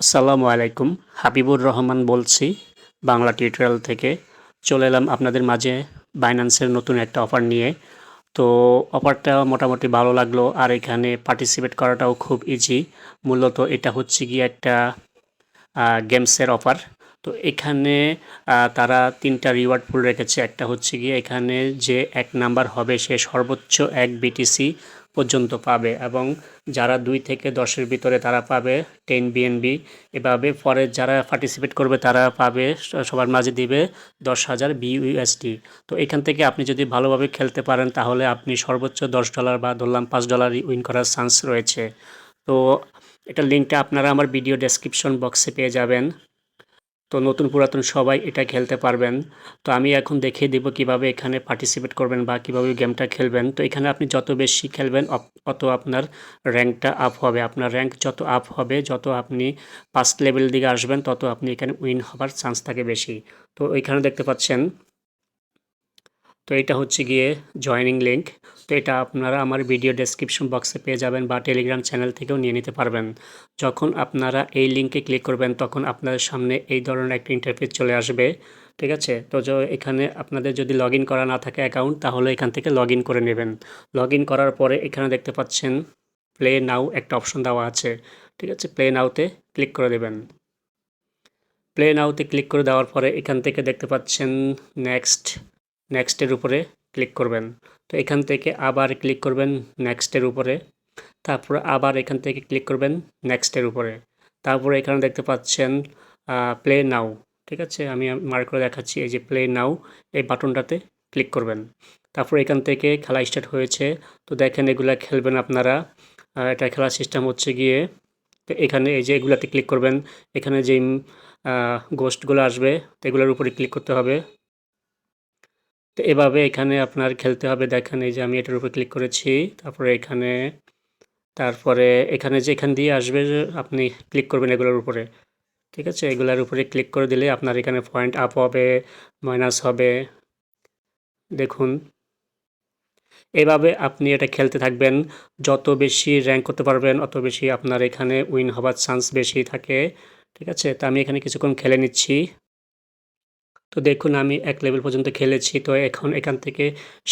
আসসালামু আলাইকুম, হাবিবুর রহমান বলছি বাংলা টিউটোরিয়াল থেকে। চলে এলাম আপনাদের মাঝে বাইন্যান্সের নতুন একটা অফার নিয়ে। তো অফারটা মোটামুটি ভালো লাগলো, আর এখানে পার্টিসিপেট করাটাও খুব ইজি। মূলত এটা হচ্ছে গিয়ে একটা গেমসের অফার। তো এখানে তারা 3টা রিওয়ার্ড পুল রেখেছে। একটা হচ্ছে গিয়ে এখানে যে 1 নাম্বার হবে সে সর্বোচ্চ 1 বিটিসি পর্যন্ত পাবে, এবং যারা 2 থেকে 10-এর ভিতরে তারা পাবে 10 বিএনবি। এভাবে পরে যারা পার্টিসিপেট করবে তারা পাবে, সবার মাঝে দিবে 10,000 বিইউএসডি। তো এখান থেকে আপনি যদি ভালোভাবে খেলতে পারেন তাহলে আপনি সর্বোচ্চ $10 বা ধরলাম $5 উইন করার চান্স রয়েছে। তো এটার লিঙ্কটা আপনারা আমার ভিডিও ডেসক্রিপশন বক্সে পেয়ে যাবেন। তো নতুন পুরাতন সবাই এটা খেলতে পারবেন। তো আমি এখন দেখিয়ে দেব কিভাবে এখানে পার্টিসিপেট করবেন বা কিভাবে গেমটা খেলবেন। তো এখানে আপনি যত বেশি খেলবেন অত আপনার র্যাঙ্কটা আপ হবে। আপনার র্যাঙ্ক যত আপ হবে, যত আপনি ফার্স্ট লেভেল দিকে আসবেন, তত আপনি এখানে উইন হবার চান্স থাকে বেশি। তো এখানে দেখতে পাচ্ছেন, তো এটা হচ্ছে গিয়ে জয়েনিং লিঙ্ক। তো এটা আপনারা আমার ভিডিও ডেসক্রিপশন বক্সে পেয়ে যাবেন বা টেলিগ্রাম চ্যানেল থেকেও নিয়ে নিতে পারবেন। যখন আপনারা এই লিঙ্কে ক্লিক করবেন তখন আপনাদের সামনে এই ধরনের একটা ইন্টারফেস চলে আসবে। ঠিক আছে? তো এখানে আপনাদের যদি লগ ইন করা না থাকে অ্যাকাউন্ট, তাহলে এখান থেকে লগ ইন করে নেবেন। লগ ইন করার পরে এখানে দেখতে পাচ্ছেন প্লে নাও একটা অপশন দেওয়া আছে। ঠিক আছে? প্লে নাওতে ক্লিক করে দেবেন। প্লে নাওতে ক্লিক করে দেওয়ার পরে এখান থেকে দেখতে পাচ্ছেন নেক্সটের উপরে ক্লিক করবেন। তো এখান থেকে আবার ক্লিক করবেন নেক্সটের উপরে, তারপরে আবার এখান থেকে ক্লিক করবেন নেক্সটের উপরে। তারপরে এখানে দেখতে পাচ্ছেন প্লে নাও। ঠিক আছে, আমি মার্ক করে দেখাচ্ছি, এই যে প্লে নাও, এই বাটনটাতে ক্লিক করবেন। তারপর এখান থেকে খেলা স্টার্ট হয়েছে। তো দেখেন এগুলা খেলবেন আপনারা। এটা খেলার সিস্টেম হচ্ছে গিয়ে, তো এখানে এই যে এগুলাতে ক্লিক করবেন। এখানে যে গোস্টগুলো আসবে তো এগুলোর উপরে ক্লিক করতে হবে। তো এভাবে এখানে আপনার খেলতে হবে। দেখেন এই যে আমি এটার উপর ক্লিক করেছি। তারপরে এখানে যে এখান দিয়ে আসবে যে আপনি ক্লিক করবেন এগুলোর উপরে। ঠিক আছে? এগুলার উপরে ক্লিক করে দিলে আপনার এখানে পয়েন্ট আপ হবে, মাইনাস হবে। দেখুন, এভাবে আপনি এটা খেলতে থাকবেন। যত বেশি র্যাঙ্ক করতে পারবেন অত বেশি আপনার এখানে উইন হবার চান্স বেশি থাকে। ঠিক আছে? তো আমি এখানে কিছুক্ষণ খেলে নিচ্ছি। তো দেখুন আমি 1 লেভেল পর্যন্ত খেলেছি। তো এখন এখান থেকে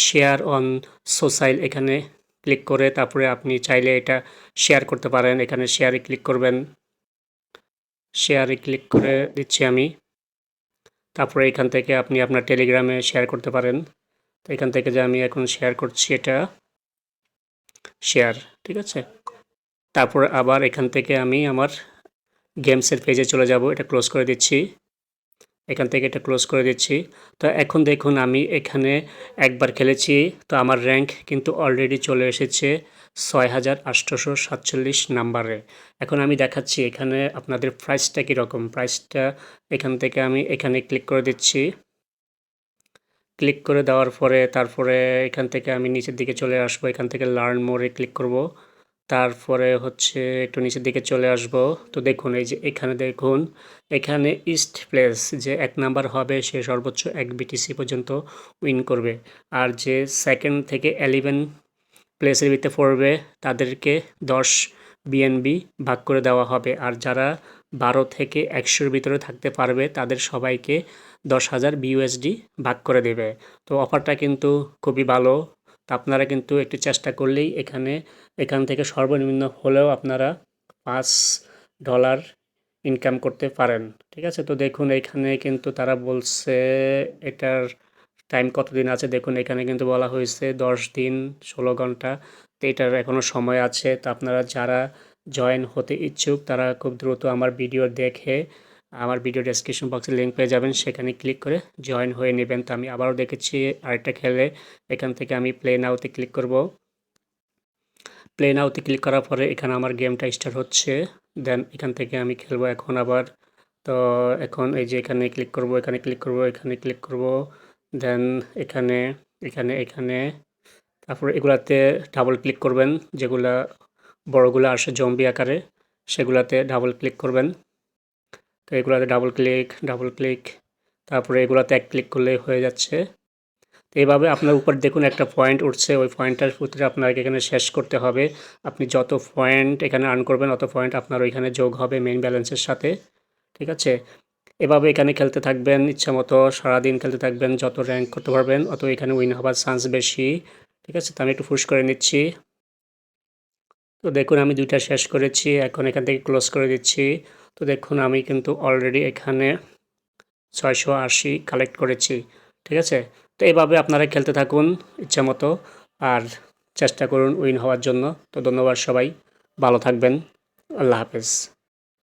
শেয়ার অন সোসাইল এখানে ক্লিক করে তারপরে আপনি চাইলে এটা শেয়ার করতে পারেন। এখানে শেয়ারে ক্লিক করবেন। শেয়ারে ক্লিক করে দিচ্ছি আমি। তারপরে এখান থেকে আপনি আপনার টেলিগ্রামে শেয়ার করতে পারেন। তো এখান থেকে যে আমি এখন শেয়ার করছি এটা শেয়ার। ঠিক আছে? তারপরে আবার এখান থেকে আমি আমার গেমসের পেজে চলে যাব। এটা ক্লোজ করে দিচ্ছি। এখান থেকে এটা ক্লোজ করে দিচ্ছি। তো এখন দেখুন আমি এখানে একবার খেলেছি। তো আমার র্যাঙ্ক কিন্তু অলরেডি চলে এসেছে 6,847 নাম্বারে। এখন আমি দেখাচ্ছি এখানে আপনাদের প্রাইসটা কীরকম। প্রাইসটা এখান থেকে আমি এখানে ক্লিক করে দিচ্ছি। ক্লিক করে দেওয়ার পরে তারপরে এখান থেকে আমি নিচের দিকে চলে আসবো। এখান থেকে লার্ন মোরে ক্লিক করব। তারপরে হচ্ছে একটু নিচের দিকে চলে আসব। তো দেখুন এই যে এখানে দেখুন, এখানে ইস্ট প্লেস যে 1 নাম্বার হবে সে সর্বোচ্চ 1 বিটিসি পর্যন্ত উইন করবে। আর যে সেকেন্ড থেকে 11 প্লেসের ভিতরে পড়বে তাদেরকে 10 বিএনবি ভাগ করে দেওয়া হবে। আর যারা 12 থেকে 100-র ভিতরে থাকতে পারবে তাদের সবাইকে 10,000 বিইউএসডি ভাগ করে দেবে। তো অফারটা কিন্তু খুবই ভালো। তো আপনারা কিন্তু একটু চেষ্টা করলেই এখান থেকে সর্বনিম্ন হলেও আপনারা $5 ইনকাম করতে পারেন। ঠিক আছে? তো দেখুন এখানে কিন্তু তারা বলছে এটার টাইম কতদিন আছে। দেখুন এখানে কিন্তু বলা হয়েছে 10 দিন 16 ঘন্টা। তো এটার এখনও সময় আছে। তো আপনারা যারা জয়েন হতে ইচ্ছুক তারা খুব দ্রুত আমার ভিডিও দেখে আমার ভিডিও ডেসক্রিপশন বক্সে লিঙ্ক পেয়ে যাবেন, সেখানে ক্লিক করে জয়েন হয়ে নেবেন। তো আমি আবারও দেখেছি আরেকটা খেলে। এখান থেকে আমি প্লে নাওতে ক্লিক করব। প্লে নাওতে ক্লিক করার পরে এখানে আমার গেমটা স্টার্ট হচ্ছে। দেন এখান থেকে আমি খেলবো এখন আবার। তো এখন এই যে এখানে ক্লিক করব, এখানে ক্লিক করব, এখানে ক্লিক করব। দেন এখানে এখানে তারপরে এগুলাতে ডাবল ক্লিক করবেন। যেগুলা বড়গুলো আসে জম্বি আকারে সেগুলাতে ডাবল ক্লিক করবেন। তো এগুলাতে ডাবল ক্লিক তারপরে এগুলাতে 1 ক্লিক করলেই হয়ে যাচ্ছে। তো এইভাবে আপনার উপর দেখুন একটা পয়েন্ট উঠছে, ওই পয়েন্টটার ভিতরে আপনাকে এখানে শেষ করতে হবে। আপনি যত পয়েন্ট এখানে আর্ন করবেন অত পয়েন্ট আপনার ওইখানে যোগ হবে মেইন ব্যালেন্সের সাথে, ঠিক আছে? এভাবে এখানে খেলতে থাকবেন ইচ্ছামতো, সারাদিন খেলতে থাকবেন, যত র্যাঙ্ক করতে পারবেন অত এখানে উইন হবার চান্স বেশি, ঠিক আছে? তো আমি একটু পুশ করে নিচ্ছি। তো দেখুন আমি 2টা শেষ করেছি, এখন এখান থেকে ক্লোজ করে দিচ্ছি। তো দেখুন আমি কিন্তু অলরেডি এখানে 680 কালেক্ট করেছি, ঠিক আছে? তো এইভাবে আপনারা খেলতে থাকুন ইচ্ছামতো আর চেষ্টা করুন উইন হওয়ার জন্য। তো ধন্যবাদ সবাই, ভালো থাকবেন, আল্লাহ হাফেজ।